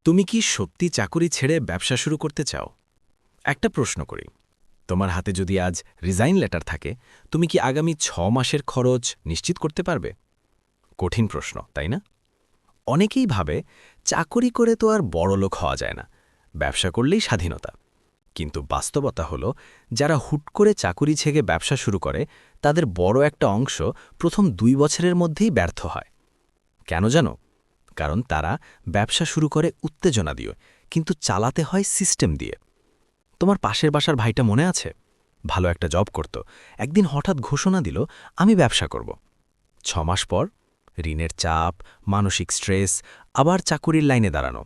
তুমি কি সত্যি চাকুরি ছেড়ে ব্যবসা শুরু করতে চাও? একটা প্রশ্ন করি, তোমার হাতে যদি আজ রিজাইন লেটার থাকে, তুমি কি আগামী 6 মাসের খরচ নিশ্চিত করতে পারবে? কঠিন প্রশ্ন, তাই না? অনেকেই ভাবে চাকরি করে তো আর বড়লোক হওয়া যায় না, ব্যবসা করলেই স্বাধীনতা। কিন্তু বাস্তবতা হলো, যারা হুট করে চাকুরি ছেড়ে ব্যবসা শুরু করে, তাদের বড় একটা অংশ প্রথম 2 বছরের মধ্যেই ব্যর্থ হয়। কেন জানো? কারণ তারা ব্যবসা শুরু করে উত্তেজনা দিয়ে, কিন্তু চালাতে হয় সিস্টেম দিয়ে। তোমার পাশের বাসার ভাইটা মনে আছে? ভালো একটা জব করত, একদিন হঠাৎ ঘোষণা দিল, আমি ব্যবসা করব। 6 মাস পর ঋণের চাপ, মানসিক স্ট্রেস, আবার চাকুরির লাইনে দাঁড়ানো।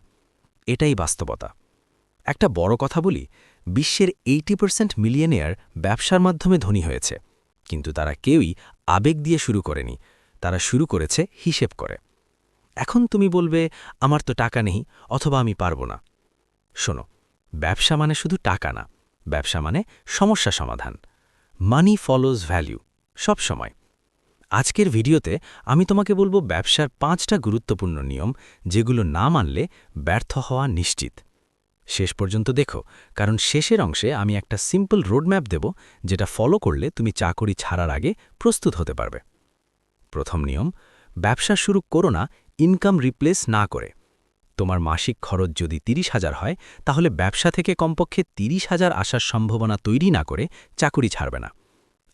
এটাই বাস্তবতা। একটা বড় কথা বলি, বিশ্বের 80% মিলিয়নিয়ার ব্যবসার মাধ্যমে ধনী হয়েছে, কিন্তু তারা কেউই আবেগ দিয়ে শুরু করেনি, তারা শুরু করেছে হিসেব করে। এখন তুমি বলবে, আমার তো টাকা নেই, অথবা আমি পারব না। শোনো, ব্যবসা মানে শুধু টাকা না, ব্যবসা মানে সমস্যা সমাধান। মানি ফলোজ ভ্যালু, সব সময়। আজকের ভিডিওতে আমি তোমাকে বলবো ব্যবসার 5টা গুরুত্বপূর্ণ নিয়ম, যেগুলো না মানলে ব্যর্থ হওয়া নিশ্চিত। শেষ পর্যন্ত দেখো, কারণ শেষের অংশে আমি একটা সিম্পল রোডম্যাপ দেব, যেটা ফলো করলে তুমি চাকরি ছাড়ার আগে প্রস্তুত হতে পারবে। প্রথম নিয়ম, ব্যবসা শুরু করো না ইনকাম রিপ্লেস না করে। তোমার মাসিক খরচ যদি 30,000 হয়, তাহলে ব্যবসা থেকে কমপক্ষে 30,000 আসার সম্ভাবনা তৈরি না করে চাকুরি ছাড়বে না।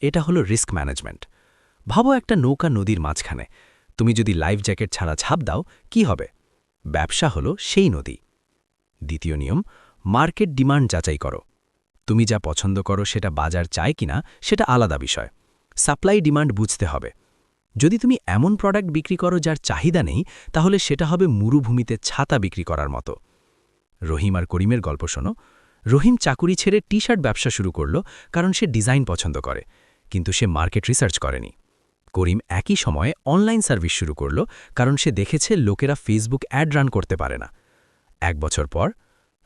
এটা হলো রিস্ক ম্যানেজমেন্ট। ভাবো একটা নৌকা নদীর মাঝখানে, তুমি যদি লাইফ জ্যাকেট ছাড়া ঝাঁপ দাও, কি হবে? ব্যবসা হলো সেই নদী। দ্বিতীয় নিয়ম, মার্কেট ডিমান্ড যাচাই করো। তুমি যা পছন্দ করো সেটা বাজার চায় কিনা সেটা আলাদা বিষয়। সাপ্লাই ডিমান্ড বুঝতে হবে। যদি তুমি এমন প্রোডাক্ট বিক্রি করো যার চাহিদা নেই, তাহলে সেটা হবে মরুভূমিতে ছাতা বিক্রি করার মতো। রহিম আর করিমের গল্প শোনো। রহিম চাকুরি ছেড়ে টি-শার্ট ব্যবসা শুরু করল, কারণ সে ডিজাইন পছন্দ করে, কিন্তু সে মার্কেট রিসার্চ করেনি। করিম একই সময়ে অনলাইন সার্ভিস শুরু করল, কারণ সে দেখেছে লোকেরা ফেসবুক অ্যাড রান করতে পারে না। 1 বছর পর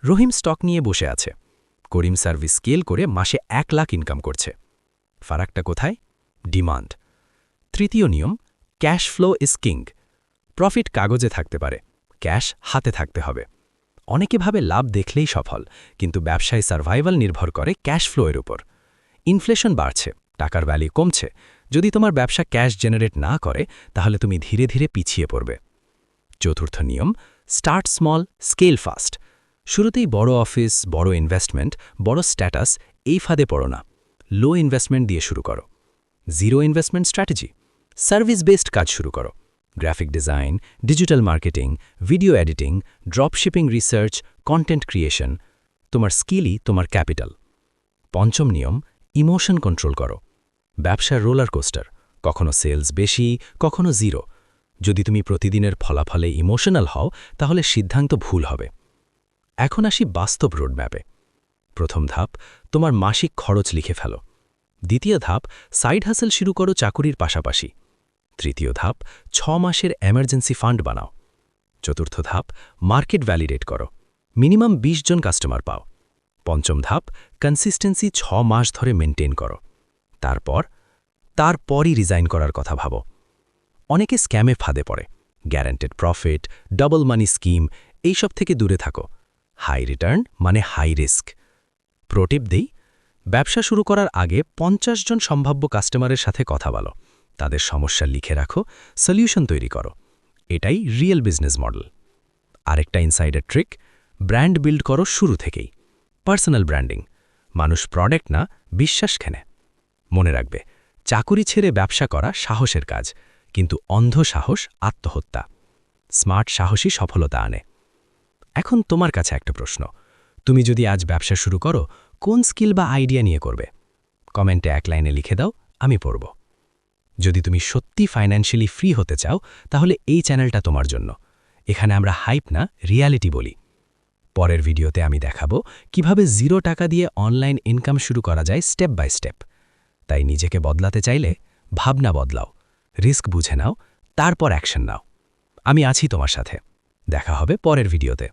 রহিম স্টক নিয়ে বসে আছে, করিম সার্ভিস স্কেল করে মাসে 1 লাখ ইনকাম করছে। ফারাকটা কোথায়? ডিমান্ড। তৃতীয় নিয়ম, cash flow is king. Profit কাগজে থাকতে পারে, ক্যাশ হাতে থাকতে হবে। অনেকে ভাবে লাভ দেখলেই সফল, কিন্তু ব্যবসায় সার্ভাইভাল নির্ভর করে ক্যাশ ফ্লোয়ের উপর। ইনফ্লেশন বাড়ছে, টাকার ভ্যালু কমছে। যদি তোমার ব্যবসা ক্যাশ জেনারেট না করে, তাহলে তুমি ধীরে ধীরে পিছিয়ে পড়বে। চতুর্থ নিয়ম, স্টার্ট স্মল, স্কেল ফাস্ট। শুরুতেই বড় অফিস, বড় ইনভেস্টমেন্ট, বড় স্ট্যাটাস, এই ফাঁদে পড়ো না। লো ইনভেস্টমেন্ট দিয়ে শুরু করো। Zero investment strategy, service based কাজ শুরু করো। Graphic design, digital marketing, video editing, dropshipping research, content creation. তোমার স্কিলই তোমার ক্যাপিটাল। পঞ্চম নিয়ম, ইমোশন কন্ট্রোল করো। ব্যবসার রোলার কোস্টার, কখনো সেলস বেশি, কখনো জিরো। যদি তুমি প্রতিদিনের ফলাফলে ইমোশনাল হও, তাহলে সিদ্ধান্ত ভুল হবে। এখন আসি বাস্তব রোডম্যাপে। প্রথম ধাপ, তোমার মাসিক খরচ লিখে ফেলো। দ্বিতীয় ধাপ, সাইড হাসেল শুরু করো চাকুরির পাশাপাশি। তৃতীয় ধাপ, 6 মাসের এমার্জেন্সি ফান্ড বানাও। চতুর্থ ধাপ, মার্কেট ভ্যালিডেট করো, মিনিমাম 20 জন কাস্টমার পাও। পঞ্চম ধাপ, কনসিস্টেন্সি 6 মাস ধরে মেনটেন করো। তারপরই রিজাইন করার কথা ভাবো। অনেকে স্ক্যামে ফাঁদে পড়ে, গ্যারান্টেড প্রফিট, ডাবল মানি স্কিম, এইসব থেকে দূরে থাকো। হাই রিটার্ন মানে হাই রিস্ক। প্রোটিপ দেই, ব্যবসা শুরু করার আগে 50 জন সম্ভাব্য কাস্টমারের সাথে কথা বলো, তাদের সমস্যা লিখে রাখো, সলিউশন তৈরি করো। এটাই রিয়েল বিজনেস মডেল। আরেকটা ইনসাইডার ট্রিক, ব্র্যান্ড বিল্ড করো শুরু থেকেই। পার্সোনাল ব্র্যান্ডিং, মানুষ প্রোডাক্ট না, বিশ্বাস কেনে। মনে রাখবে, চাকুরি ছেড়ে ব্যবসা করা সাহসের কাজ, কিন্তু অন্ধ সাহস আত্মহত্যা। স্মার্ট সাহসী সফলতা আনে। এখন তোমার কাছে একটা প্রশ্ন, তুমি যদি আজ ব্যবসা শুরু করো, কোন স্কিল বা আইডিয়া নিয়ে করবে? কমেন্টে 1 লাইনে লিখে দাও, আমি পড়ব। যদি তুমি সত্যি ফাইন্যান্সিয়ালি ফ্রি হতে চাও, তাহলে এই চ্যানেলটা তোমার জন্য। এখানে আমরা হাইপ না, রিয়ালিটি বলি। পরের ভিডিওতে আমি দেখাবো কিভাবে 0 টাকা দিয়ে অনলাইন ইনকাম শুরু করা যায় স্টেপ বাই স্টেপ। তাই নিজেকে বদলাতে চাইলে ভাবনা বদলাও, রিস্ক বুঝে নাও, তারপর অ্যাকশন নাও। আমি আছি তোমার সাথে। দেখা হবে পরের ভিডিওতে।